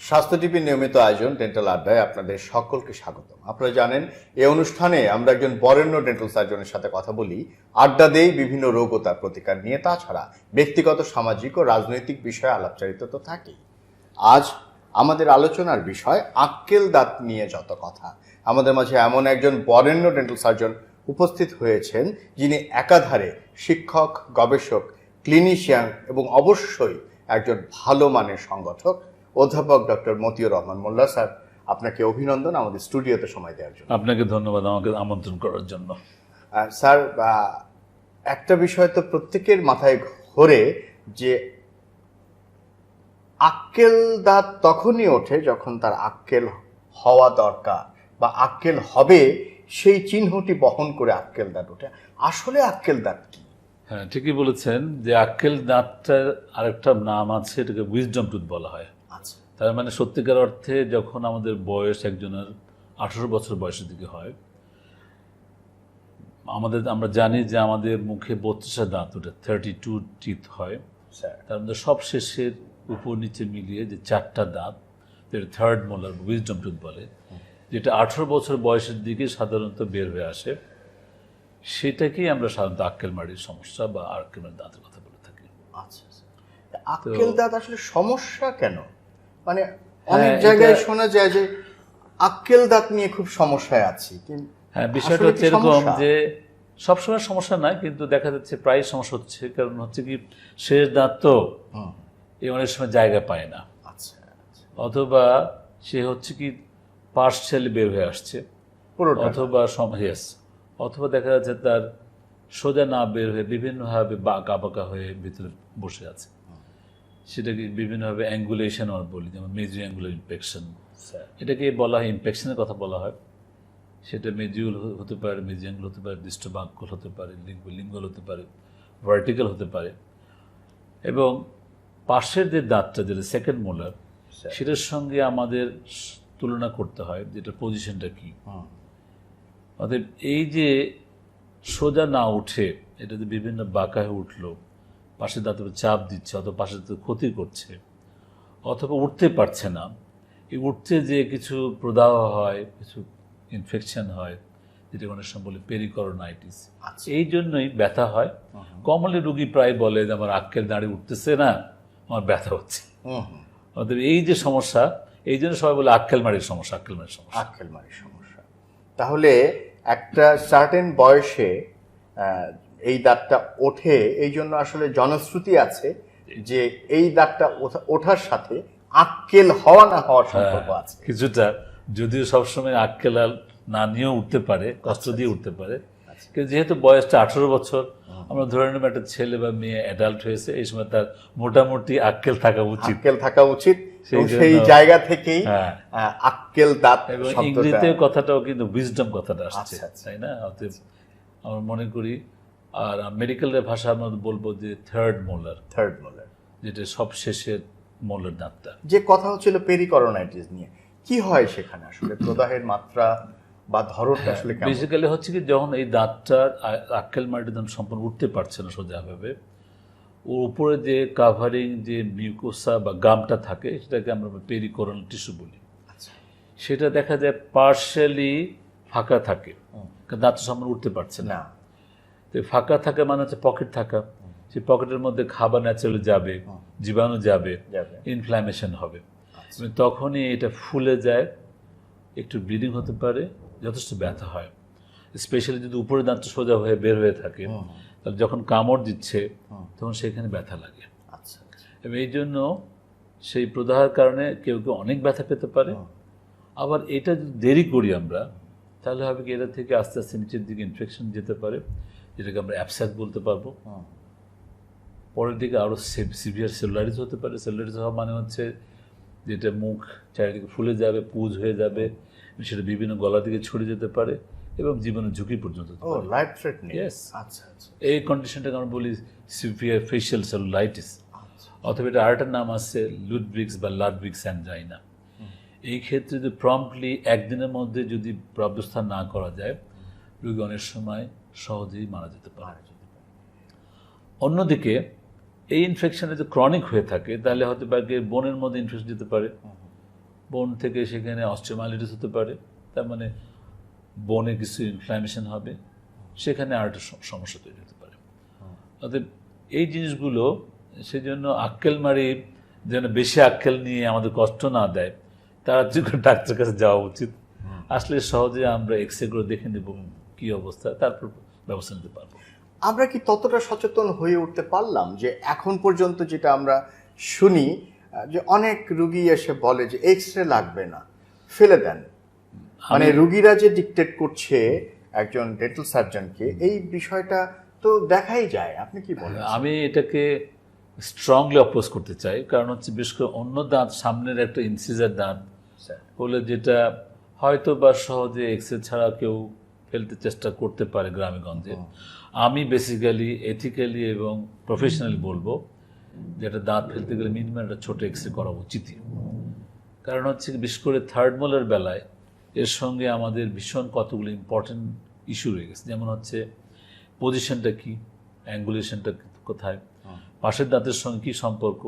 স্বাস্থ্য টিভির নিয়মিত আয়োজন ডেন্টাল আড্ডায় আপনাদের সকলকে স্বাগতম। আপনারা জানেন এই অনুষ্ঠানে আমরা একজন বরেণ্য ডেন্টাল সার্জনের সাথে কথা বলি, আড্ডা দেই বিভিন্ন রোগ ও তার প্রতিকার নিয়ে। তাছাড়া ব্যক্তিগত, সামাজিক ও রাজনৈতিক বিষয়ে আলাপচারিত তো থাকেই। আজ আমাদের আলোচনার বিষয় আক্কেল দাঁত নিয়ে যত কথা। আমাদের মাঝে এমন একজন বরেণ্য ডেন্টাল সার্জন উপস্থিত হয়েছেন যিনি একাধারে শিক্ষক, গবেষক, ক্লিনিশিয়ান এবং অবশ্যই একজন ভালো মানের সংগঠক, অধ্যাপক ডক্টর মতিউর রহমান মোল্লা। স্যার, আপনাকে অভিনন্দন আমাদের স্টুডিওতে সময় দেওয়ার জন্য। আপনাকে ধন্যবাদ আমাকে আমন্ত্রণ করার জন্য। স্যার, একটা বিষয় তো প্রত্যেকের মাথায় ঘোরে যে আক্কেল দাঁত তখনই ওঠে যখন তার আক্কেল হওয়া দরকার বা আক্কেল হবে, সেই চিহ্নটি বহন করে আক্কেল দাঁত ওঠে। আসলে আক্কেল দাঁত কি? হ্যাঁ, ঠিকই বলেছেন যে আক্কেল দাঁতটার আরেকটা নাম আছে, এটাকে উইজডম টুথ বলা হয়। আচ্ছা, তার মানে সত্যিকার অর্থে যখন আমাদের বয়স একজনের 18 বছর বয়সের দিকে হয়, আমরা জানি যে আমাদের মুখে 32টা দাঁত ওঠে, 32 টিথ হয়। স্যার। তার মধ্যে সব শেষের উপর নিচে মিলিয়ে যে 4টা দাঁত, যেটা থার্ড মোলার উইজডম টুথ বলে, যেটা 18 বছর বয়সের দিকে সাধারণত বের হয়ে আসে, সেটাকেই আমরা সাধারণত আক্কেল মাড়ির সমস্যা বা আক্কেল মাড়ির দাঁতের কথা বলে থাকি। আচ্ছা, আক্কেল দাঁত আসলে সমস্যা কেন? মানে অনেক জায়গায় শোনা যায় যে আক্কেল দাঁত নিয়ে খুব সমস্যায় আছি। হ্যাঁ, বিষয়টা হচ্ছে এরকম যে সবসময় সমস্যা নয়, কিন্তু দেখা যাচ্ছে প্রায় সমস্যা হচ্ছে। কারণ হচ্ছে কি, শেষ দাঁত তো এই অনেক সময় জায়গা পায় না, অথবা সে হচ্ছে কি পার্শিয়ালি বের হয়ে আসছে, অথবা দেখা যাচ্ছে তার সোজা না বের হয়ে বিভিন্নভাবে বাঁকা বাঁকা হয়ে ভিতরে বসে আছে। সেটাকে বিভিন্নভাবে অ্যাঙ্গুলেশন বলি, যেমন মেজিও অ্যাঙ্গুলার ইনফেকশন, এটাকে বলা হয়, ইনফেকশনের কথা বলা হয়। সেটা মেজিউল হতে পারে, মেজিয়াঙ্গুল হতে পারে, ডিস্টোবাঙ্কুল হতে পারে, লিঙ্গুয়াল হতে পারে, ভার্টিক্যাল হতে পারে। এবং পাশের যে দাঁতটা, যেটা সেকেন্ড মোলার, সেটার সঙ্গে আমাদের তুলনা করতে হয় যেটা পজিশনটা কি। অতএব এই যে সোজা না উঠে এটা যে বিভিন্ন বাঁকা হয়ে উঠলো, পাশের দাঁতের চাপ দিচ্ছে, অথবা পাশের দাঁতের ক্ষতি করছে, অথবা উঠতে পারছে না, এই উঠতে যে কিছু প্রদাহ হয়, কিছু ইনফেকশন হয়, যেটা অনেক সময় বলে পেরিকরোনাইটিস, এই জন্যই ব্যথা হয়। কমনলি রুগী প্রায় বলে যে আমার আক্কেল দাঁড়িয়ে উঠতেছে না, আমার ব্যথা হচ্ছে। অতএব এই যে সমস্যা, এই জন্য সবাই বলে আক্কেল মাড়ির সমস্যা, আক্কেল মাড়ির সমস্যা, আক্কেল মাড়ির সমস্যা। তাহলে একটা সার্টেন বয়সে এই দাঁতটা ওঠে, এই জন্য আসলে জনশ্রুতি আছে যে এই দাঁতটা ওঠার সাথে আক্কেল হওয়া না হওয়ার সম্পর্ক আছে কিছুটা। যদিও সবসময় আক্কেল না নিয়েও উঠতে পারে, কষ্ট দিয়ে উঠতে পারে, কিন্তু যেহেতু বয়সটা 18 বছর, আমরা ধরে নেব একটা ছেলে বা মেয়ে অ্যাডাল্ট হয়েছে, এই সময় তার মোটামুটি আক্কেল থাকা উচিত। সেই জায়গা থেকেই আক্কেল দাঁত। এবং ইংরেজিতে কথাটাও কিন্তু উইজডম কথাটা আসছে, তাই না? অতএব আমরা মনে করি, আর মেডিকেলের ভাষা আমরা বলবো যে থার্ড মোলার, যেটা সব শেষের মোলার দাঁতটা। যে কথা হচ্ছিল পেরিকরোনাইটিস নিয়ে, কি হয় সেখানে আসলে প্রদাহের মাত্রা বা ধরনটা আসলে কেমন? বেসিক্যালি হচ্ছে কি, যখন এই দাঁতটার আক্কেল মাড়িটা যখন সম্পূর্ণ উঠতে পারছে না সোজাভাবে, ওর উপরে যে কাভারিং যে মিউকোসা বা গামটা থাকে, সেটাকে আমরা পেরিকোরনাল টিস্যু বলি, সেটা দেখা যায় পার্শিয়ালি ফাঁকা থাকে, দাঁত সম্পূর্ণ উঠতে পারছে না। তো ফাঁকা থাকা মানে হচ্ছে পকেট থাকা, সেই পকেটের মধ্যে খাবার ন্যাচারালি যাবে, জীবাণু যাবে, ইনফ্ল্যামেশন হবে, তখনই এটা ফুলে যায়, একটু ব্লিডিং হতে পারে, যথেষ্ট ব্যথা হয়। স্পেশালি যদি উপরে দাঁতটা সোজা হয়ে বের হয়ে থাকে, তাহলে যখন কামড় দিচ্ছে তখন সেখানে ব্যথা লাগে। এবং এই জন্য সেই প্রদাহের কারণে কেউ কেউ অনেক ব্যথা পেতে পারে। আবার এটা যদি দেরি করি আমরা, তাহলে হবে কি, এটা থেকে আস্তে আস্তে নিচের দিকে ইনফেকশন যেতে পারে, যেটাকে আমরা অ্যাবসেস বলতে পারবো। পরের দিকে আরও সিভিয়ার সেলুলাইটিস হতে পারে। সেলুলাইটিস হওয়া মানে হচ্ছে যেটা মুখ চারিদিকে ফুলে যাবে, পুজ হয়ে যাবে, সেটা বিভিন্ন গলা দিকে ছড়িয়ে যেতে পারে এবং জীবনের ঝুঁকি পর্যন্ত। এই কন্ডিশনটাকে আমরা বলি সিভিয়ার ফেশিয়াল সেলুলাইটিস, অথবা এটা আরেকটার নাম আছে লুডব্রিগস বা লাডব্রিগস অ্যানজাইনা। এই ক্ষেত্রে যদি প্রম্পটলি একদিনের মধ্যে যদি ব্যবস্থা না করা যায়, রোগী অনেক সময় সহজেই মারা যেতে পারে। অন্যদিকে এই ইনফেকশনে যদি ক্রনিক হয়ে থাকে, তাহলে হয়তো বোনের মধ্যে ইনফেকশন যেতে পারে, বোন থেকে সেখানে অস্টিওমাইলিটিস হতে পারে, তার মানে বোনে কিছু ইনফ্ল্যামেশন হবে, সেখানে আর একটা সমস্যা তৈরি হতে পারে। অতএব এই জিনিসগুলো, সেজন্য আক্কেলমারি যেন বেশি আক্কেল নিয়ে আমাদের কষ্ট না দেয়, তার জন্য ডাক্তারের কাছে যাওয়া উচিত। আসলে সহজে আমরা এক্সরে করে দেখে নেব কী অবস্থা, তারপর ব্যবস্থা নিতে পারবো। আমরা কি ততটা সচেতন হয়ে উঠতে পারলাম যে এখন পর্যন্ত যেটা আমরা শুনি যে অনেক রুগী এসে বলে যে এক্সরে লাগবে না, ফেলে দেন, মানে রুগীরা যে ডিকটেট করছে একজন ডেন্টাল সার্জনকে, এই বিষয়টা তো দেখাই যায়। আপনি কি বলেন? আমি এটাকে স্ট্রংলি অপোজ করতে চাই, কারণ হচ্ছে বিশেষ করে অন্য দাঁত, সামনের একটা ইনসিজার দাঁত হলে যেটা হয়তো বা সহজে এক্সরে ছাড়া কেউ ফেলতে চেষ্টা করতে পারে গ্রামে গঞ্জে, আমি বেসিক্যালি এথিক্যালি এবং প্রফেশনালি বলবো যেটা দাঁত ফেলতে গেলে মিনিমাম একটা ছোট এক্সরে করা উচিতই। কারণ হচ্ছে বিশেষ করে থার্ড মোলার বেলায় এর সঙ্গে আমাদের ভীষণ কতগুলো ইম্পর্টেন্ট ইস্যু রয়ে গেছে, যেমন হচ্ছে পজিশনটা কি, অ্যাঙ্গুলেশনটা কোথায়, পাশের দাঁতের সঙ্গে কি সম্পর্ক,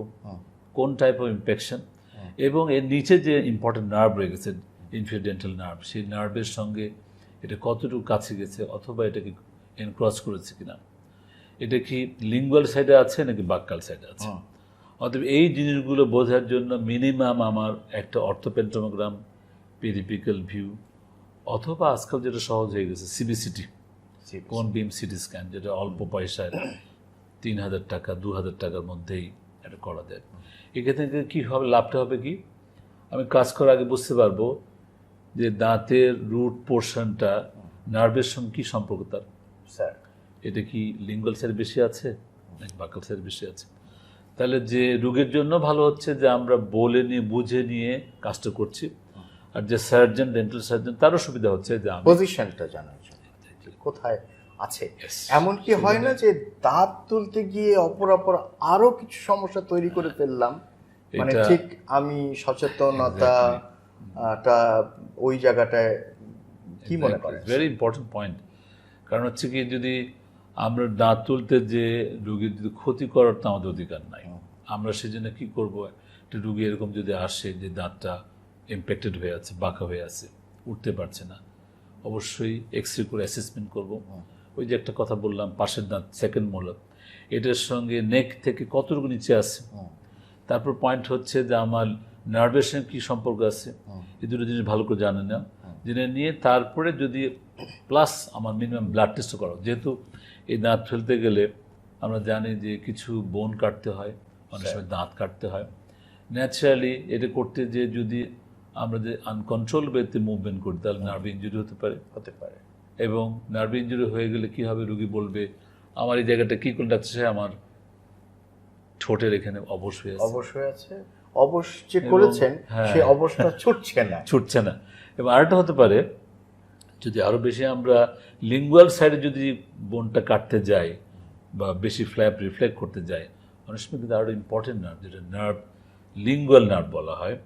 কোন টাইপ অফ ইনফেকশন, এবং এর নিচে যে ইম্পর্টেন্ট নার্ভ রয়ে গেছে ইনফিরিয়র ডেন্টাল নার্ভ, সেই নার্ভের সঙ্গে এটা কতটুকু কাছে গেছে, অথবা এটাকে এনক্রস করেছে কিনা, এটা কি লিঙ্গুয়াল সাইডে আছে নাকি বাক্কাল সাইডে আছে। অতএব এই জিনিসগুলো বোঝার জন্য মিনিমাম আমার একটা অর্থোপেন্টোমোগ্রাম, পেরিপিক্যাল ভিউ, অথবা আজকাল যেটা সহজ হয়ে গেছে সিবিসিটি, কোন বিম সিটি স্ক্যান, যেটা অল্প পয়সায় 3,000 টাকা 2,000 টাকার মধ্যেই এটা করা যায়। এক্ষেত্রে কী হবে, লাভটা হবে কি, আমি কাজ করার আগে বুঝতে পারবো যে দাঁতের রুট পোর্শনটা নার্ভের সঙ্গে কী সম্পর্ক তার, স্যার এটা কি লিঙ্গুয়াল সাইড বেশি আছে নাকি বাক্কাল সাইড বেশি আছে। তাহলে যে রোগীর জন্য ভালো হচ্ছে যে আমরা বলে নিয়ে বুঝে নিয়ে কাজটা করছি, আর যে সার্জন, ডেন্টাল সার্জন, তারও সুবিধা হচ্ছে যে পজিশনটা জানার জন্য কোথায় আছে। এমন কি হয় না যে দাঁত তুলতে গিয়ে অপরাপর আরো কিছু সমস্যা তৈরি করে ফেললাম, মানে ঠিক আমি সচেতনতাটা ওই জায়গাটায় কি মনে করেন? Very important point. কারণ হচ্ছে কি, যদি আমরা দাঁত তুলতে যে রুগীর যদি ক্ষতি করার তো আমাদের অধিকার নাই, আমরা সেজন্য কি করব, একটা রুগী এরকম যদি আসে যে দাঁতটা ইম্প্যাক্টেড হয়ে আছে, বাঁকা হয়ে আছে, উঠতে পারছে না, অবশ্যই এক্সরে করে অ্যাসেসমেন্ট করব। ওই যে একটা কথা বললাম, পাশের দাঁত সেকেন্ড মোলার, এটার সঙ্গে নেক থেকে কতটুকু নিচে আছে, তারপর পয়েন্ট হচ্ছে যে আমার নার্ভের সঙ্গে কী সম্পর্ক আছে, এই দুটো জিনিস ভালো করে জানে না, জেনে নিয়ে তারপরে যদি প্লাস আমার মিনিমাম ব্লাড টেস্ট করা, যেহেতু এই দাঁত ফেলতে গেলে আমরা জানি যে কিছু বোন কাটতে হয়, অনেক সময় দাঁত কাটতে হয়, ন্যাচারালি এটা করতে যে যদি আমরা যে আনকন্ট্রোল ওয়েতে মুভমেন্ট করি তাহলে নার্ভ ইঞ্জুরি হতে পারে, এবং নার্ভ ইঞ্জুরি হয়ে গেলে কি হবে, রুগী বলবে আমার এই জায়গাটা কী করে ডাক্তার সাহেব, আমার ঠোঁটের এখানে অবশ্যই আছে, অবশ্যই করেছেন, সেই অবস্থা ছুটছে না। এবং আরেকটা হতে পারে, যদি আরও বেশি আমরা লিঙ্গুয়াল সাইডে যদি বোনটা কাটতে যাই বা বেশি ফ্ল্যাপ রিফ্লেক্ট করতে যাই, অনেক সময় কিন্তু আরও ইম্পর্টেন্ট নার্ভ, যেটা নার্ভ লিঙ্গুয়াল নার্ভ বলা হয়,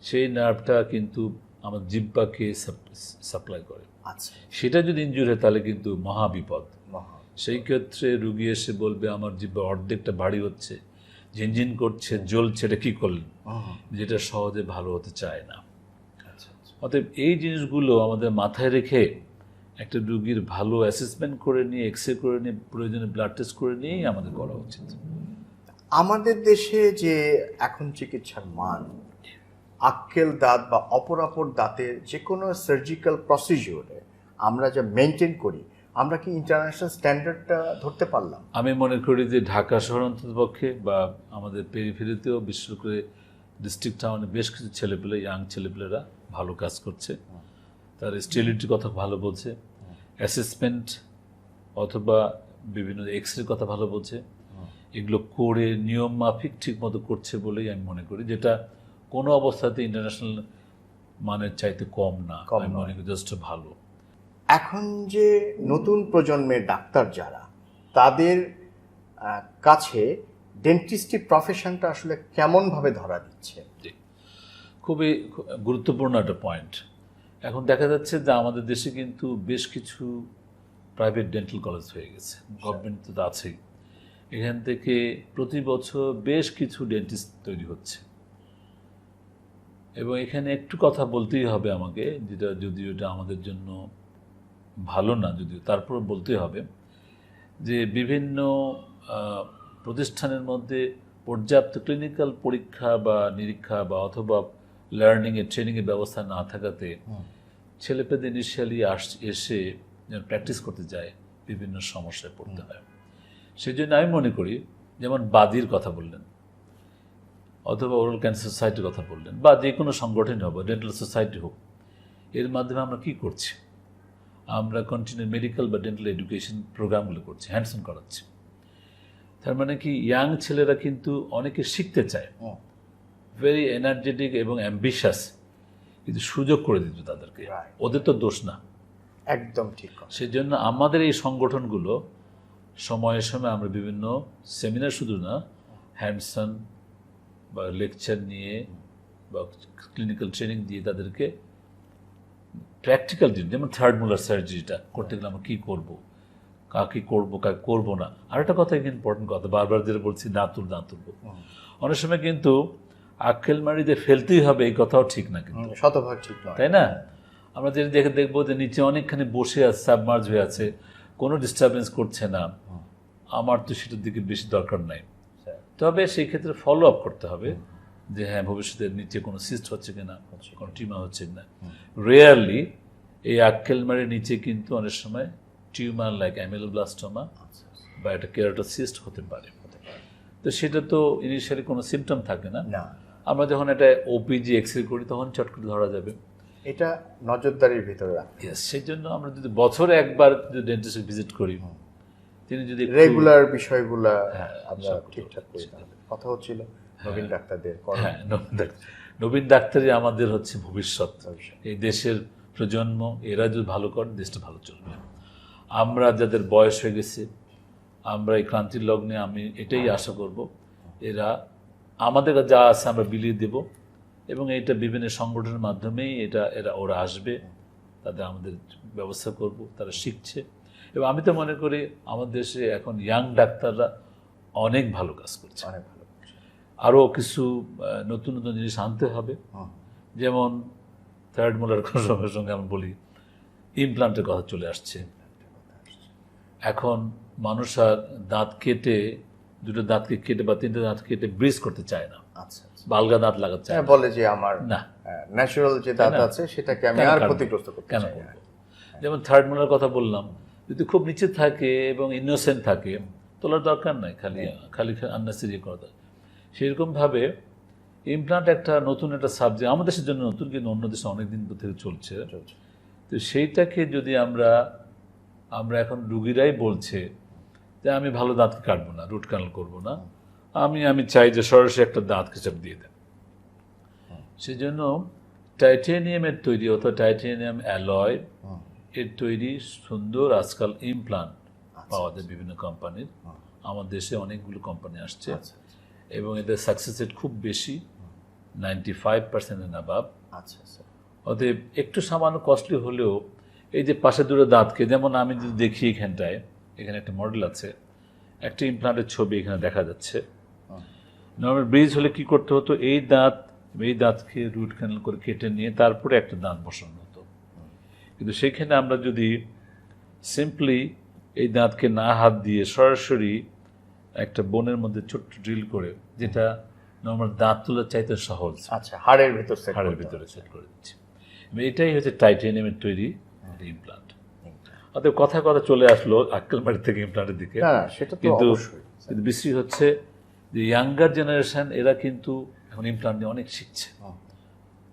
সেই নার্ভটা কিন্তু আমার জিহ্বাকে সাপ্লাই করে। সেটা যদি ইনজুরি হয় তাহলে কিন্তু মহাবিপদ। সেই ক্ষেত্রে রুগী এসে বলবে আমার জিহ্বা অর্ধেকটা ভারী হচ্ছে, ঝিনঝিন করছে, জ্বলছে, এটা কী করলেন, যেটা সহজে ভালো হতে চায় না। অতএব এই জিনিসগুলো আমাদের মাথায় রেখে একটা রুগীর ভালো অ্যাসেসমেন্ট করে নিয়ে, এক্সরে করে নিয়ে, প্রয়োজনে ব্লাড টেস্ট করে নিয়েই আমাদের করা উচিত। আমাদের দেশে যে এখন চিকিৎসার মান, আক্কেল দাঁত বা অপরাপর দাঁতের যে কোনো সার্জিক্যাল প্রসিডিওরে আমরা যা মেনটেন করি, আমরা কি ইন্টারন্যাশনাল স্ট্যান্ডার্ডটা ধরতে পারলাম? আমি মনে করি যে ঢাকা শহর অন্ততপক্ষে বা আমাদের পেরিফেরিতেও, বিশেষ করে ডিস্ট্রিক্ট টাউনে বেশ কিছু ছেলেপেলে, ইয়াং ছেলেপেলেরা ভালো কাজ করছে, তার স্টেরিলিটির কথা ভালো বলছে, অ্যাসেসমেন্ট অথবা বিভিন্ন এক্সরে কথা ভালো বলছে, এগুলো করে নিয়ম মাফিক ঠিক মতো করছে বলেই আমি মনে করি, যেটা কোনো অবস্থাতে ইন্টারন্যাশনাল মানের চাইতে কম না, আমি মনে করি যথেষ্ট ভালো। এখন যে নতুন প্রজন্মের ডাক্তার যারা, তাদের কাছে ডেন্টিস্ট্রি প্রফেশনটা আসলে কেমনভাবে ধরা দিচ্ছে? খুবই গুরুত্বপূর্ণ একটা পয়েন্ট। এখন দেখা যাচ্ছে যে আমাদের দেশে কিন্তু বেশ কিছু প্রাইভেট ডেন্টাল কলেজ হয়ে গেছে, গভর্নমেন্ট তো আছেই, এখান থেকে প্রতি বছর বেশ কিছু ডেন্টিস্ট তৈরি হচ্ছে, এবং এখানে একটু কথা বলতেই হবে আমাকে, যেটা যদিও এটা আমাদের জন্য ভালো না, যদিও তারপর বলতেই হবে যে বিভিন্ন প্রতিষ্ঠানের মধ্যে পর্যাপ্ত ক্লিনিক্যাল পরীক্ষা বা নিরীক্ষা বা অথবা লার্নিংয়ের ট্রেনিংয়ের ব্যবস্থা না থাকাতে ছেলেপেদের ইনিশিয়ালি এসে প্র্যাকটিস করতে যায় বিভিন্ন সমস্যায় পড়তে হয়। সেই জন্য আমি মনে করি, যেমন বাদির কথা বললেন অথবা ওরাল ক্যান্সার সোসাইটির কথা বললেন, বা যে কোনো সংগঠনই হোক, ডেন্টাল সোসাইটি হোক, এর মাধ্যমে আমরা কি করছি? আমরা কন্টিনিউ মেডিকেল বা ডেন্টাল এডুকেশন প্রোগ্রামগুলো করছি, হ্যান্ডস অন করাচ্ছি। তার মানে কি, ইয়াং ছেলেরা কিন্তু অনেকে শিখতে চায়, ভেরি এনার্জেটিক এবং অ্যাম্বিশাস, কিন্তু সুযোগ করে দিত তাদেরকে, ওদের তো দোষ না। একদম ঠিক। সেই জন্য আমাদের এই সংগঠনগুলো সময়ে সময়ে আমরা বিভিন্ন সেমিনার, শুধু না, হ্যান্ডস অন বা লেকচার নিয়ে বা ক্লিনিক্যাল ট্রেনিং দিয়ে তাদেরকে প্র্যাকটিক্যাল দিন। যেমন থার্ড মোলার সার্জারিটা করতে গেলে আমরা কী করবো, কাকে করবো, কাকে করবো না। আর একটা কথা, ইম্পর্টেন্ট কথা, বারবার যেটা বলছি, দাঁত তুলবো। অনেক সময় কিন্তু আক্কেল মাড়িতে ফেলতেই হবে এই কথাও ঠিক না, কিন্তু শতভাগ ঠিক নয়, তাই না? আমরা যেটা দেখবো যে নিচে অনেকখানি বসে আছে, সাবমার্জ হয়ে আছে, কোনো ডিস্টারবেন্স করছে না, আমার তো সেটার দিকে বেশি দরকার নাই। তবে সেই ক্ষেত্রে ফলো আপ করতে হবে যে হ্যাঁ, ভবিষ্যতে নিচে কোনো সিস্ট হচ্ছে কিনা, কোনো টিউমার হচ্ছে কিনা। রেয়ারলি এই আক্কেলমারির নিচে কিন্তু অনেক সময় টিউমার লাইক অ্যামিলোব্লাস্টোমা বা একটা কেরাটোসিস্ট হতে পারে। তো সেটা তো ইনিশিয়ালি কোনো সিমটম থাকে না। আমরা যখন একটা ওপিজি এক্সরে করি তখন চট করে ধরা যাবে। এটা নজরদারির ভিতরে রাখতে। সেই জন্য আমরা যদি বছরে একবার যদি ডেন্টিস্ট ভিজিট করি, তিনি যদি রেগুলার বিষয়গুলো আমরা ঠিকঠাক করি। কথা হচ্ছিল নবীন ডাক্তারদের। হ্যাঁ, নবীন ডাক্তারই আমাদের হচ্ছে ভবিষ্যৎ, এই দেশের প্রজন্ম। এরা যদি ভালো করেন, দেশটা ভালো চলবে। আমরা যাদের বয়স হয়ে গেছে, আমরা এই ক্রান্তির লগ্নে আমি এটাই আশা করব, এরা আমাদের যা আছে আমরা বিলিয়ে দেব, এবং এটা বিভিন্ন সংগঠনের মাধ্যমেই ওরা আসবে, তাদের আমাদের ব্যবস্থা করব, তারা শিখছে। এবং আমি তো মনে করি আমাদের দেশে এখন ইয়াং ডাক্তাররা অনেক ভালো কাজ করছে, আরও কিছু নতুন নতুন জিনিস আনতে হবে। যেমন থার্ড মোলার সঙ্গে সঙ্গে আমি বলি, ইমপ্লান্টের কথা চলে আসছে। এখন মানুষ আর দাঁত কেটে, দুটো দাঁতকে কেটে বা তিনটে দাঁত কেটে ব্রিজ করতে চায় না, বা আলগা দাঁত লাগাতে চায় না, বলে যে আমার না ন্যাচারাল যে দাঁত আছে সেটাকে আমি আর ক্ষতিগ্রস্ত করতে কেন করব। যেমন থার্ড মোলার কথা বললাম, যদি খুব নিচে থাকে এবং ইনোসেন্ট থাকে, তোলার দরকার নাই, খালি আননেসেসারি করা দরকার। সেরকমভাবে ইমপ্লান্ট একটা নতুন একটা সাবজেক্ট, আমাদের দেশের জন্য নতুন, কিন্তু অন্য দেশে অনেকদিন থেকে চলছে। তো সেইটাকে যদি আমরা এখন রুগীরাই বলছে যে আমি ভালো দাঁতকে কাটবো না, রুট ক্যানাল করবো না, আমি চাই যে সরাসরি একটা দাঁত কেচাপ দিয়ে দেন। সেই জন্য টাইটেনিয়ামের তৈরি অথবা টাইটেনিয়াম অ্যালয় এর তৈরি সুন্দর আজকাল ইমপ্লান্ট পাওয়া যায় বিভিন্ন কোম্পানির। আমার দেশে অনেকগুলো কোম্পানি আসছে এবং এদের সাকসেস রেট খুব বেশি, 95% অ্যাবাভ। অতএব একটু সামান্য কস্টলি হলেও এই যে পাশে দুটো দাঁতকে, যেমন আমি যদি দেখি এখানটায়, এখানে একটা মডেল আছে, একটা ইমপ্লান্টের ছবি এখানে দেখা যাচ্ছে। নর্মাল ব্রিজ হলে কি করতে হতো, এই দাঁতকে রুট ক্যানাল করে কেটে নিয়ে তারপরে একটা দাঁত বসানো হতো। কিন্তু সেখানে আমরা যদি সিম্পলি এই দাঁতকে না হাত দিয়ে সরাসরি একটা বোনের মধ্যে ছোট্ট ড্রিল করে, যেটা নর্মাল দাঁত তোলার চাইতে সহজ, হাড়ের ভিতরে সেট করে দিচ্ছি। এটাই হচ্ছে টাইটেনিয়ামের তৈরি ইমপ্লান্ট। অতএব কথা চলে আসলো আক্কেলমারি থেকে ইমপ্লান্টের দিকে, কিন্তু বিশ্রী হচ্ছে যে ইয়াঙ্গার জেনারেশন, এরা কিন্তু এখন ইমপ্লান্ট নিয়ে অনেক শিখছে।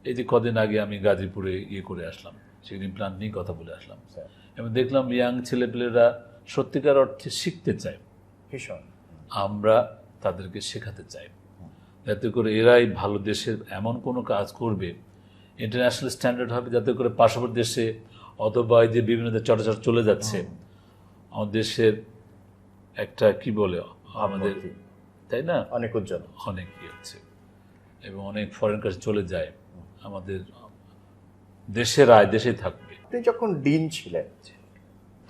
এই যে কদিন আগে আমি গাজীপুরে করে আসলাম, সেই ইমপ্লান্ট নিয়ে কথা বলে আসলাম, এবং দেখলাম ইয়াং ছেলেপেলেরা সত্যিকার অর্থে শিখতে চায়, ভীষণ। আমরা তাদেরকে শেখাতে চাই, যাতে করে এরাই ভালো দেশের এমন কোনো কাজ করবে, ইন্টারন্যাশনাল স্ট্যান্ডার্ড হবে, যাতে করে পার্শ্ববর্তী দেশে অথবা এই যে বিভিন্ন চটাচট চলে যাচ্ছে, আমাদের দেশের একটা কি বলে আমাদের, তাই না, অনেক উজ্জ্বল, অনেক হচ্ছে, এবং অনেক ফরেন কাছে চলে যায়, আমাদের দেশের আয় দেশেই থাকবে। আপনি যখন ডিন ছিলেন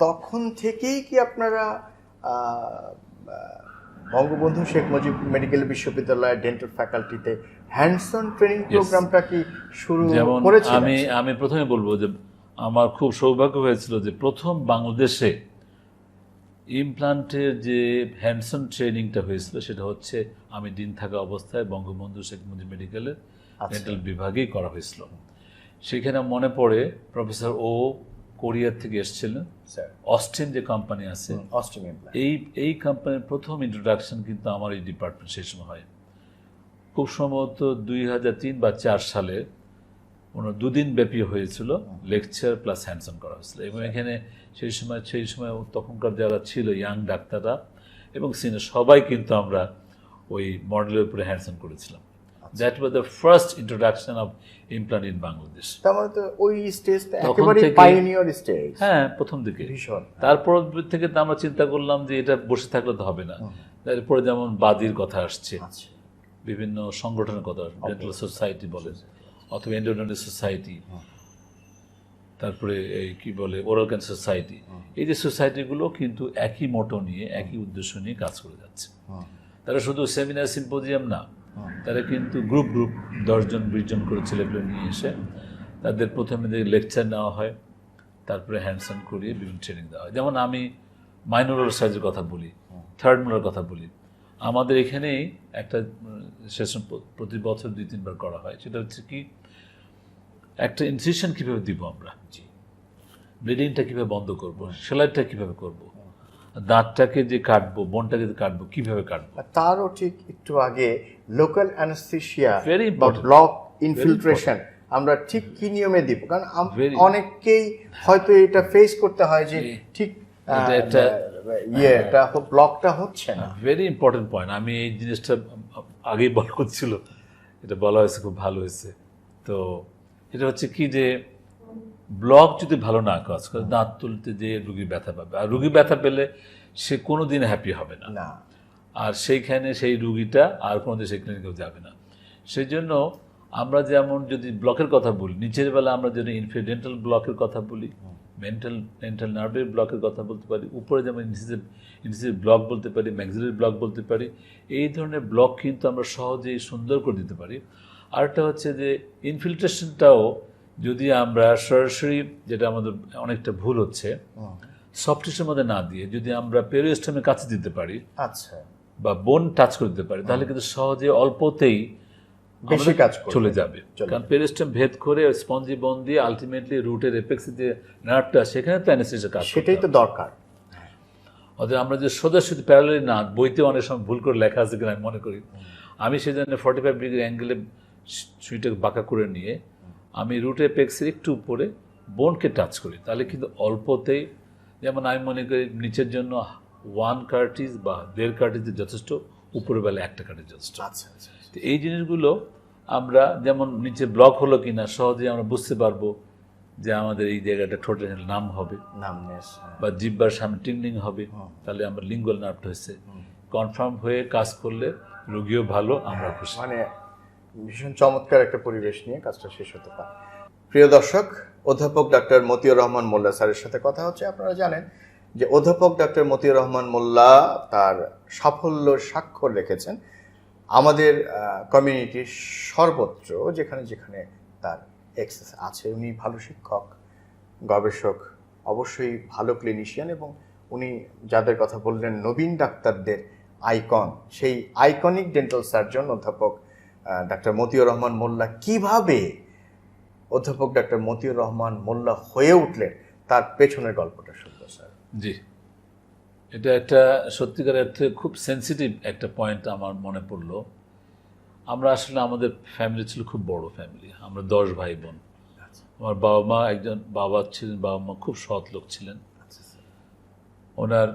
তখন থেকেই কি আপনারা বঙ্গবন্ধু শেখ মুজিব মেডিকেল বিশ্ববিদ্যালয়ের ডেন্টাল ফ্যাকাল্টিতে হ্যান্ডসন ট্রেনিং প্রোগ্রামটা কি শুরু যেমন করেছিলেন? আমি প্রথমে বলবো যে আমার খুব সৌভাগ্য হয়েছিল যে প্রথম বাংলাদেশে ইমপ্লান্টের যে হ্যান্ডসন ট্রেনিংটা হয়েছিল সেটা হচ্ছে আমি ডিন থাকা অবস্থায় বঙ্গবন্ধু শেখ মুজিব মেডিকেলের ডেন্টাল বিভাগেই করা হয়েছিল। সেখানে মনে পড়ে প্রফেসর ও কোরিয়া থেকে এসেছিলেন, স্যার অস্টিন যে কোম্পানি আছে অস্টিন ইমপ্ল্যান্ট। এই কোম্পানির প্রথম ইন্ট্রোডাকশন কিন্তু আমার এই ডিপার্টমেন্ট সেই সময় হয়। খুব সম্ভবত 2003 বা 2004 সালে 2 দিন ব্যাপী হয়েছিল, লেকচার প্লাস হ্যান্ডসন করা হয়েছিল। এবং এখানে সেই সময় তখনকার যারা ছিল ইয়াং ডাক্তাররা এবং সিনিয়র সবাই কিন্তু আমরা ওই মডেলের উপরে হ্যান্ডসন করেছিলাম। That was the first introduction of implant in Bangladesh. তার মানে তো ওই স্টেজটা তখন একেবারে থেকে- পাইওনিয়ার স্টেজ। হ্যাঁ, প্রথম দিকে। ভীষণ। তারপর থেকে তো আমরা চিন্তা করলাম যে এটা বসে থাকলে তো হবে না। তারপরে যেমন বাদির কথা আসছে, আচ্ছা, বিভিন্ন সংগঠনের কথা, ডেন্টাল সোসাইটি বলে অথবা এন্ডোডেন্টাল সোসাইটি, তারপরে এই কি বলে ওরাল ক্যান্সার সোসাইটি, এই যে সোসাইটিগুলো কিন্তু একই মোটো নিয়ে একই উদ্দেশ্য নিয়ে কাজ করে যাচ্ছে। তারা শুধু সেমিনার সিম্পোজিয়াম না, তারা কিন্তু গ্রুপ 10 জন 20 জন করে ছেলেগুলো নিয়ে এসে তাদের প্রথমে লেকচার নেওয়া হয়, তারপরে হ্যান্ডসন করিয়ে বিভিন্ন ট্রেনিং দেওয়া হয়। যেমন আমি মাইনর সাইজের কথা বলি, থার্ড মোলার কথা বলি, আমাদের এখানেই একটা সেশন প্রতি বছর 2-3 বার করা হয়। সেটা হচ্ছে কি, একটা ইনসিশন কীভাবে দিব আমরা, ব্লিডিংটা কীভাবে বন্ধ করব, সেলাইটা কীভাবে করব, দাঁতটাকে যে কাটবো, বোনটাকে যে কাটবো, কীভাবে কাটবো। তারও ঠিক একটু আগে লোকাল অ্যানেস্থেসিয়া Very বা important. ব্লক ইনফিলট্রেশন আমরা ঠিক কি নিয়মে দিব? কারণ Very- অনেককেই হয়তো এটা ফেস করতে হয় যে ঠিক এটা ব্লকটা হচ্ছে না। Very important point. আমি এই জিনিসটা আগেই বলা হচ্ছিল, এটা বলা হয়েছে, খুব ভালো হয়েছে। তো এটা হচ্ছে কি যে ব্লক যদি ভালো না কাজ করে, দাঁত তুলতে যে রুগী ব্যথা পাবে, আর রুগী ব্যথা পেলে সে কোনো দিন হ্যাপি হবে না, না, আর সেইখানে সেই রুগীটা আর কোনোদিন সেই ক্লিনিকেও যাবে না। সেই জন্য আমরা যেমন যদি ব্লকের কথা বলি, নিচের বেলা আমরা যদি ইনফিডেন্টাল ব্লকের কথা বলি, মেন্টাল নার্ভের ব্লকের কথা বলতে পারি, উপরে যেমন ইনসিসিভ ব্লক বলতে পারি, ম্যাক্সিলারি ব্লক বলতে পারি, এই ধরনের ব্লক কিন্তু আমরা সহজেই সুন্দর করে দিতে পারি। আরেকটা হচ্ছে যে ইনফিল্ট্রেশনটাও যদি আমরা সরাসরি, যেটা আমাদের অনেকটা ভুল হচ্ছে, সফট টিস্যুর মধ্যে না দিয়ে যদি আমরা পেরিওস্টেমের কাছে দিতে পারি আচ্ছা, বা বোন টাচ করে দিতে পারি, তাহলে কিন্তু সহজে অল্পতেই বেশি আমাদের কাজ করবে। চলে যাবে। কারণ পেরিওস্টেম ভেদ করে স্পঞ্জি বোন দিয়ে আলটিমেটলি রুটের এপেক্সে যে নার্ভটা, সেখানে তো অ্যানেস্থেসিয়া কাজ করতে সেটাই তো হবে। দরকার। অতএব আমরা যে সোজাসুজি প্যারালালি না, বইতে অনেক সময় ভুল করে লেখা আছে কিনা আমি মনে করি, আমি সেই জন্য 45 ডিগ্রি অ্যাঙ্গেলে সুইটাকে বাঁকা করে নিয়ে আমি রুট এপেক্সের একটু উপরে বোনকে টাচ করি, তাহলে কিন্তু অল্পতেই, যেমন আমি মনে করি নিচের জন্য 1 কার্টিজ বা 1.5 কার্টিজ যথেষ্ট, উপরের বেলা 1টা কার্টিজ যথেষ্ট। আচ্ছা, আচ্ছা, তো এই জিনিসগুলো আমরা যেমন নিচে ব্লক হলো কিনা সহজেই আমরা বুঝতে পারবো যে আমাদের এই জায়গাটা ঠোঁটের নাম হবে নামনেস। বা জিহ্বার সামনে টিংলিং হবে, তাহলে আমরা লিঙ্গুয়াল নার্ভটা হয়েছে। কনফার্ম হয়ে কাজ করলে রোগীও ভালো, আমরা খুশি। মানে ভীষণ চমৎকার একটা পরিবেশ নিয়ে কাজটা শেষ হতে পারে। প্রিয় দর্শক, অধ্যাপক ডাক্তার মতিউর রহমান মোল্লা স্যারের সাথে কথা হচ্ছে। আপনারা জানেন যে অধ্যাপক ডাক্তার মতিউর রহমান মোল্লা তার সাফল্য স্বাক্ষর রেখেছেন আমাদের কমিউনিটির সর্বত্র, যেখানে যেখানে তার এক্সেস আছে। উনি ভালো শিক্ষক, গবেষক, অবশ্যই ভালো ক্লিনিশিয়ান, এবং উনি যাদের কথা বললেন নবীন ডাক্তারদের আইকন, সেই আইকনিক ডেন্টাল সার্জন অধ্যাপক ডাক্তার মতিউর রহমান মোল্লা কিভাবে অধ্যাপক ডাক্তার মতিউর রহমান মোল্লা হয়ে উঠলেন তার পেছনের গল্পটা শুনবো স্যার। জি, এটা একটা সত্যিকার অর্থে খুব সেন্সিটিভ একটা পয়েন্ট আমার মনে পড়লো। আমরা আসলে, আমাদের ফ্যামিলি ছিল খুব বড় ফ্যামিলি, আমরা 10 ভাই বোন। আমার বাবা মা, একজন বাবা ছিলেন, বাবা মা খুব সৎ লোক ছিলেন, ওনার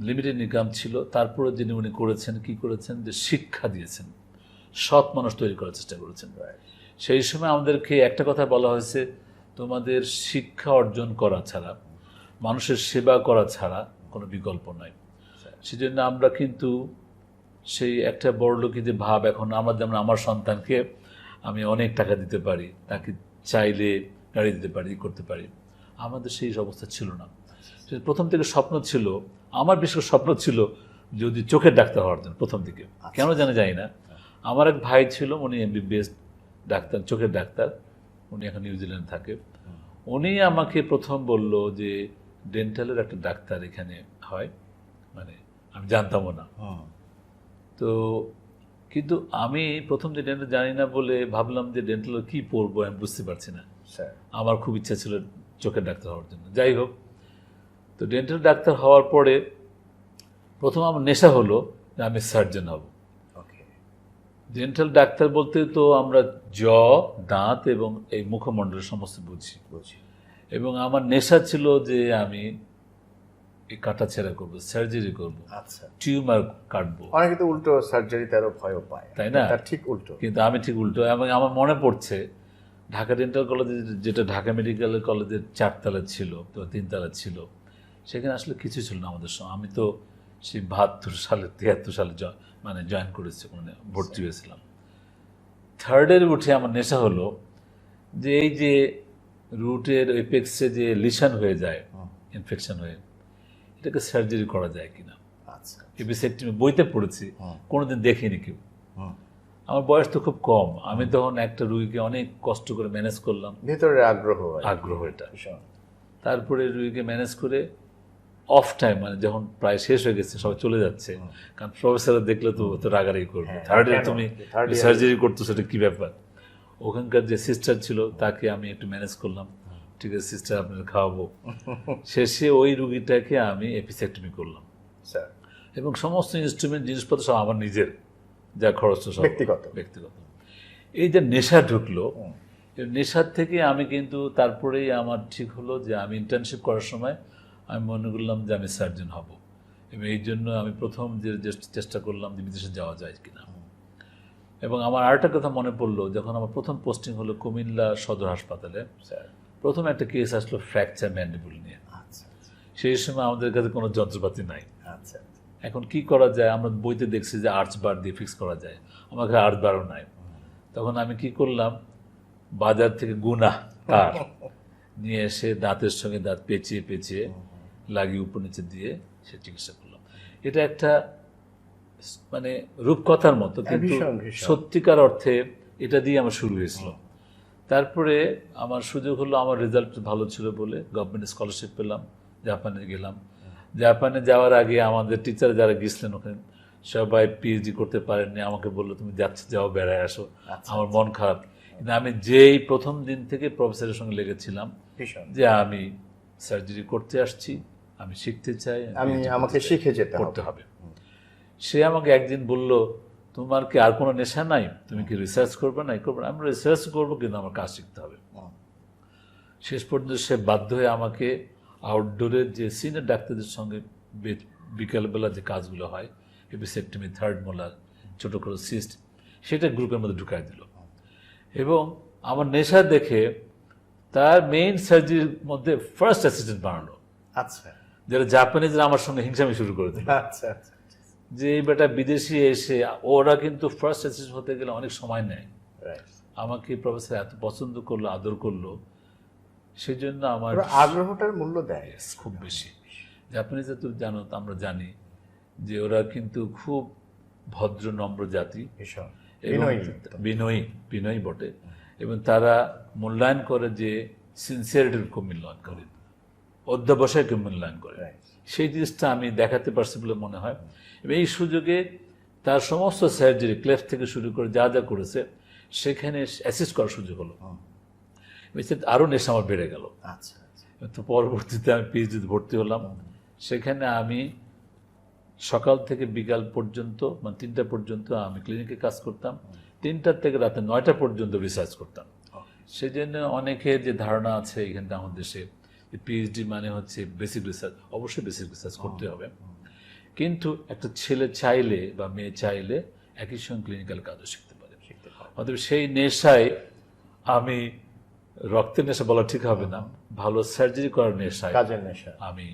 লিমিটেড ইনকাম ছিল, তারপরে যিনি উনি করেছেন কি করেছেন, যে শিক্ষা দিয়েছেন, সৎ মানুষ তৈরি করার চেষ্টা করেছেন। সেই সময় আমাদেরকে একটা কথা বলা হয়েছে, তোমাদের শিক্ষা অর্জন করা ছাড়া, মানুষের সেবা করা ছাড়া কোনো বিকল্প নাই। সেজন্য আমরা কিন্তু সেই একটা বড় লোকই যে ভাব, এখন আমরা যেমন আমার সন্তানকে আমি অনেক টাকা দিতে পারি, তাকে চাইলে গাড়ি দিতে পারি, করতে পারি, আমাদের সেই অবস্থা ছিল না। প্রথম থেকে স্বপ্ন ছিল, আমার বিশেষ স্বপ্ন ছিল যদি চোখের ডাক্তার হওয়ার জন্য প্রথম দিকে, কেন জানি না। আমার এক ভাই ছিল, উনি এমবিবিএস ডাক্তার, চোখের ডাক্তার, উনি এখন নিউজিল্যান্ড থাকে। উনি আমাকে প্রথম বলল যে ডেন্টালের একটা ডাক্তার এখানে হয়, মানে আমি জানতামও না। তো কিন্তু আমি প্রথম যে ডেন্টাল জানি না বলে ভাবলাম যে ডেন্টাল কি পড়বো আমি বুঝতে পারছি না। আমার খুব ইচ্ছা ছিল চোখের ডাক্তার হওয়ার জন্য। যাই হোক, তো ডেন্টাল ডাক্তার হওয়ার পরে প্রথম আমার নেশা হলো যে আমি সার্জন হব। ডেন্টাল ডাক্তার বলতে তো আমরা দাঁত এবং এই মুখমণ্ডলের সমস্ত বুঝি। এবং আমার নেশা ছিল যে আমি এই কাটাছেঁড়া করবো, সার্জারি করবো, টিউমার কাটবো। অনেকে তো উল্টো সার্জারিতে আরো ভয় পায়, তাই না? ঠিক উল্টো। কিন্তু আমি ঠিক উল্টো। এবং আমার মনে পড়ছে ঢাকা ডেন্টাল কলেজে, যেটা ঢাকা মেডিকেল কলেজের 4 তলা ছিল, তো 3 তলা ছিল, সেখানে আসলে কিছু ছিল না আমাদের সময়। আমি তো সেই 72 সালে 73 সালে মানে জয়েন করেছি, মানে ভর্তি হয়েছিলাম। থার্ডের উঠে আমার নেশা হলো যে এই যে রুটের এপেক্সে যে লিশন হয়ে যায়, ইনফেকশন হয়ে, এটাকে সার্জারি করা যায় কিনা। এপিসেক্টমি বইতে পড়েছি, কোনোদিন দেখিনি কেউ। আমার বয়স তো খুব কম, আমি তখন একটা রুগীকে অনেক কষ্ট করে ম্যানেজ করলাম, ভেতরে আগ্রহ এটা। তারপরে রুগীকে ম্যানেজ করে অফ টাইম, মানে যখন প্রায় শেষ হয়ে গেছে, সবাই চলে যাচ্ছে, কারণ প্রফেসর দেখলে তো রাগারাগি করবে, থার্ড ইয়ার তুমি সার্জারি করতেছো, সেটা কি ব্যাপার। ওখানকার যে সিস্টার ছিল তাকে আমি একটু ম্যানেজ করলাম, ঠিক আছে সিস্টার আপনার খাওয়াবো। শেষে ওই রুগীটাকে আমি এপিসেক্টমি করলাম, এবং সমস্ত ইনস্ট্রুমেন্ট জিনিসপত্র সব আমার নিজের, যা খরচ সব ব্যক্তিগত। এই যে নেশা ঢুকলো, নেশার থেকে আমি কিন্তু তারপরেই আমার ঠিক হলো যে আমি ইন্টার্নশিপ করার সময় আমি মনে করলাম যে আমি সার্জন হব, এবং এই জন্য আমি প্রথম যে চেষ্টা করলাম যে বিদেশে যাওয়া যায় কিনা। এবং আমার আরেকটা কথা মনে পড়লো, যখন আমার প্রথম পোস্টিং হলো কুমিল্লা সদর হাসপাতালে, প্রথম একটা কেস আসলো ফ্র্যাকচার ম্যান্ডিবল নিয়ে। সেই সময় আমাদের কাছে কোনো যন্ত্রপাতি নাই। এখন কি করা যায়, আমরা বইতে দেখছি যে আর্চ বার দিয়ে ফিক্স করা যায়, আমার কাছে আর্চ বারও নাই। তখন আমি কি করলাম, বাজার থেকে গুনা তার নিয়ে এসে দাঁতের সঙ্গে দাঁত পেঁচিয়ে লাগিয়ে উপর নিচে দিয়ে সে চিকিৎসা করলাম। এটা একটা মানে রূপকথার মতো, কিন্তু সত্যিকার অর্থে এটা দিয়ে আমার শুরু হয়েছিল। তারপরে আমার সুযোগ হলো, আমার রেজাল্ট ভালো ছিল বলে গভর্নমেন্ট স্কলারশিপ পেলাম, জাপানে গেলাম। জাপানে যাওয়ার আগে আমাদের টিচার যারা গেছিলেন ওখানে সবাই পিএইচডি করতে পারেননি, আমাকে বললো তুমি যাও বেড়ায় আসো। আমার মন খারাপ, কিন্তু আমি যেই প্রথম দিন থেকে প্রফেসরের সঙ্গে লেগেছিলাম যে আমি সার্জারি করতে আসছি, আমি শিখতে চাই, আমাকে শিখে যেতে করতে হবে। সে আমাকে একদিন বলল, তোমার কি আর কোনো নেশা নাই, তুমি কি রিসার্চ করবে না? আমি রিসার্চ করবো, কিন্তু আমার কাজ শিখতে হবে। শেষ পর্যন্ত সে বাধ্য হয়ে আমাকে আউটডোরের যে সিনিয়র ডাক্তারদের সঙ্গে বিকালবেলা যে কাজগুলো হয়, এপিসেক্টমি, থার্ড মোলার, ছোট করে সিস্ট, সেটা গ্রুপের মধ্যে ঢুকাই দিল। এবং আমার নেশা দেখে তার মেইন সার্জারির মধ্যে ফার্স্ট অ্যাসিস্ট্যান্ট বানালো। যারা জাপানিজরা আমার সঙ্গে হিংসামি শুরু করে দিল, যে এই বেটা বিদেশি এসে, ওরা কিন্তু ফার্স্ট অ্যাসিস্ট্যান্ট হতে গেলে অনেক সময় নেয়। আমাকে প্রফেসর এত পছন্দ করলো, আদর করলো, সেই জন্য আমার আগ্রহটার মূল্য দেয় খুব বেশি। জাপানিজরা তো জানো, আমরা জানি যে ওরা কিন্তু খুব ভদ্র নম্র জাতি, বিনয়ী বটে, এবং তারা মূল্যায়ন করে যে সিনসিয়ারিটির খুব মূল্যায়ন করে, অধ্যবসায়কে মূল্যায়ন করে। সেই জিনিসটা আমি দেখাতে পারছি বলে মনে হয়। এবং এই সুযোগে তার সমস্ত সার্জারি, ক্লেফ থেকে শুরু করে যা যা করেছে, সেখানে অ্যাসিস্ট করার সুযোগ হলো, আরও নেশা আমার বেড়ে গেল। তো পরবর্তীতে আমি পিএইচডিতে ভর্তি হলাম। সেখানে আমি সকাল থেকে বিকাল পর্যন্ত, মানে 3টা পর্যন্ত আমি ক্লিনিকে কাজ করতাম, 3টার থেকে রাতে 9টা পর্যন্ত রিসার্চ করতাম। সেই জন্য অনেকের যে ধারণা আছে এখানটা আমাদের দেশে, পিএইচডি মানে হচ্ছে বেসিক রিসার্চ। অবশ্যই বেসিক রিসার্চ করতে হবে, কিন্তু একটা ছেলে চাইলে বা মেয়ে চাইলে একই সঙ্গে ক্লিনিক্যাল কাজও শিখতে পারে। অতএব সেই নেশায়, আমি রক্তের নেশা বলা ঠিক হবে না, ভালো সার্জারি করার নেশায়, কাজের নেশা, আমি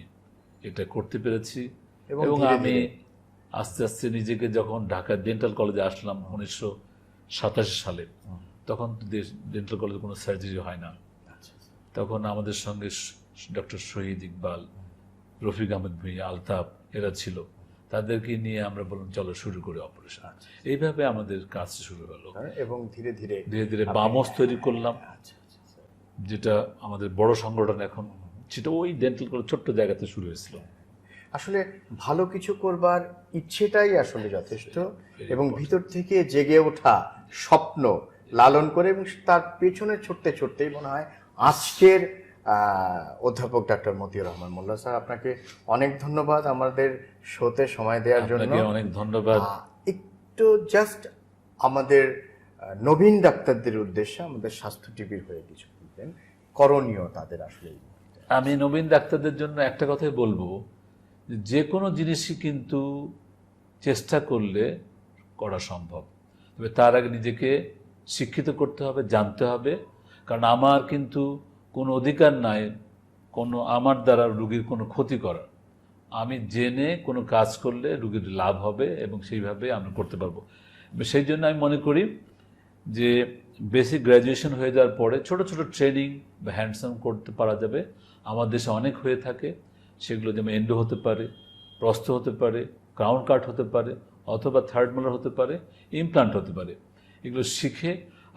এটা করতে পেরেছি। এবং আমি আস্তে আস্তে নিজেকে, যখন ঢাকা ডেন্টাল কলেজে আসলাম 1987 সালে, তখন ডেন্টাল কলেজে কোনো সার্জারি হয় না। তখন আমাদের সঙ্গে ডক্টর শহীদ ইকবাল, রফিক আহমেদ ভুঁইয়া, আলতাফ, এরা ছিল। তাদেরকে নিয়ে আমরা বললাম চলো শুরু করি অপারেশন। এইভাবে আমাদের কাজ শুরু হলো। এবং ধীরে ধীরে ধীরে ধীরে বামস তৈরি করলাম, আচ্ছা, আচ্ছা, আচ্ছা। যেটা আমাদের বড় সংগঠন এখন, সেটা ওই ডেন্টাল করে ছোট্ট জায়গাতে শুরু হয়েছিল। আসলে ভালো কিছু করবার ইচ্ছেটাই আসলে যথেষ্ট, এবং ভিতর থেকে জেগে ওঠা স্বপ্ন লালন করে এবং তার পেছনে ছুটতে ছুটতেই মনে হয় আজকের অধ্যাপক ডাক্তার মতিউর রহমান মোল্লা স্যার, আপনাকে অনেক ধন্যবাদ আমাদের শোতে সময় দেওয়ার জন্য। আপনাকে অনেক ধন্যবাদ। একটু জাস্ট আমাদের নবীন ডাক্তারদের উদ্দেশ্যে আমাদের স্বাস্থ্য টিভির হয়ে কিছু বলবেন, করণীয় তাদের আসলে। আমি নবীন ডাক্তারদের জন্য একটা কথাই বলবো, যে কোনো জিনিসই কিন্তু চেষ্টা করলে করা সম্ভব, তবে তার আগে নিজেকে শিক্ষিত করতে হবে, জানতে হবে। কারণ আমার কিন্তু কোনো অধিকার নাই কোনো আমার দ্বারা রুগীর কোনো ক্ষতি করার। আমি জেনে কোনো কাজ করলে রুগীর লাভ হবে এবং সেইভাবে আমরা করতে পারবো। সেই জন্য আমি মনে করি যে বেসিক গ্র্যাজুয়েশন হয়ে যাওয়ার পরে ছোট ছোট ট্রেনিং বা হ্যান্ডসাম করতে পারা যাবে। আমার দেশে অনেক হয়ে থাকে, সেগুলো যেমন এন্ডো হতে পারে, প্রস্থ হতে পারে, ক্রাউন কাট হতে পারে, অথবা থার্ড মোলার হতে পারে, ইমপ্লান্ট হতে পারে। এগুলো শিখে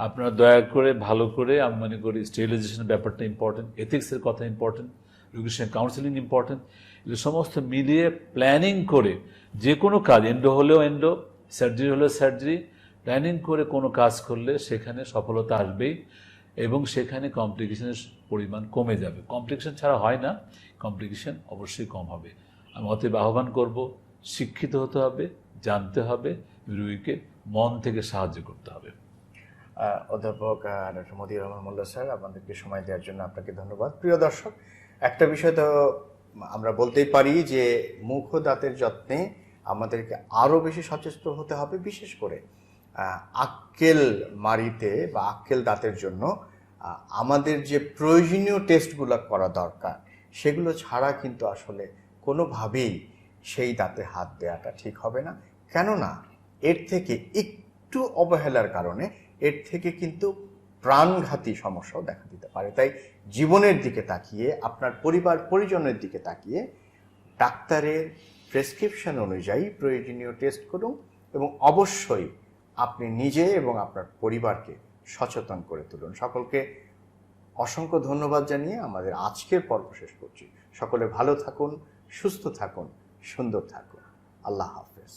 আপনারা দয়া করে ভালো করে, আমি মনে করি স্টেরিলাইজেশনের ব্যাপারটা ইম্পর্টেন্ট, এথিক্সের কথা ইম্পর্টেন্ট, রোগীর সঙ্গে কাউন্সেলিং ইম্পর্টেন্ট। এগুলো সমস্ত মিলিয়ে প্ল্যানিং করে যে কোনো কাজ, এন্ডো হলেও এন্ডো, সার্জারি হলেও সার্জারি, প্ল্যানিং করে কোনো কাজ করলে সেখানে সফলতা আসবেই এবং সেখানে কমপ্লিকেশনের পরিমাণ কমে যাবে। কমপ্লিকেশন ছাড়া হয় না, কমপ্লিকেশন অবশ্যই কম হবে। আমি অতএব আহ্বান করব, শিক্ষিত হতে হবে, জানতে হবে, রোগীকে মন থেকে সাহায্য করতে হবে। অধ্যাপক ডক্টর মতিউর রহমান মোল্লা স্যার, আপনাদেরকে সময় দেওয়ার জন্য আপনাকে ধন্যবাদ। প্রিয় দর্শক, একটা বিষয় তো আমরা বলতেই পারি যে মুখ ও দাঁতের যত্নে আমাদেরকে আরও বেশি সচেতন হতে হবে, বিশেষ করে আক্কেল মাড়িতে বা আক্কেল দাঁতের জন্য আমাদের যে প্রয়োজনীয় টেস্টগুলো করা দরকার, সেগুলো ছাড়া কিন্তু আসলে কোনোভাবেই সেই দাঁতে হাত দেওয়াটা ঠিক হবে না। কেননা এর থেকে একটু অবহেলার কারণে এর থেকে কিন্তু প্রাণঘাতী সমস্যাও দেখা দিতে পারে। তাই জীবনের দিকে তাকিয়ে, আপনার পরিবার পরিজনের দিকে তাকিয়ে ডাক্তারের প্রেসক্রিপশন অনুযায়ী প্রয়োজনীয় টেস্ট করুন এবং অবশ্যই আপনি নিজে এবং আপনার পরিবারকে সচেতন করে তুলুন। সকলকে অসংখ্য ধন্যবাদ জানিয়ে আমাদের আজকের পর্ব শেষ করছি। সকলে ভালো থাকুন, সুস্থ থাকুন, সুন্দর থাকুন। আল্লাহ হাফেজ।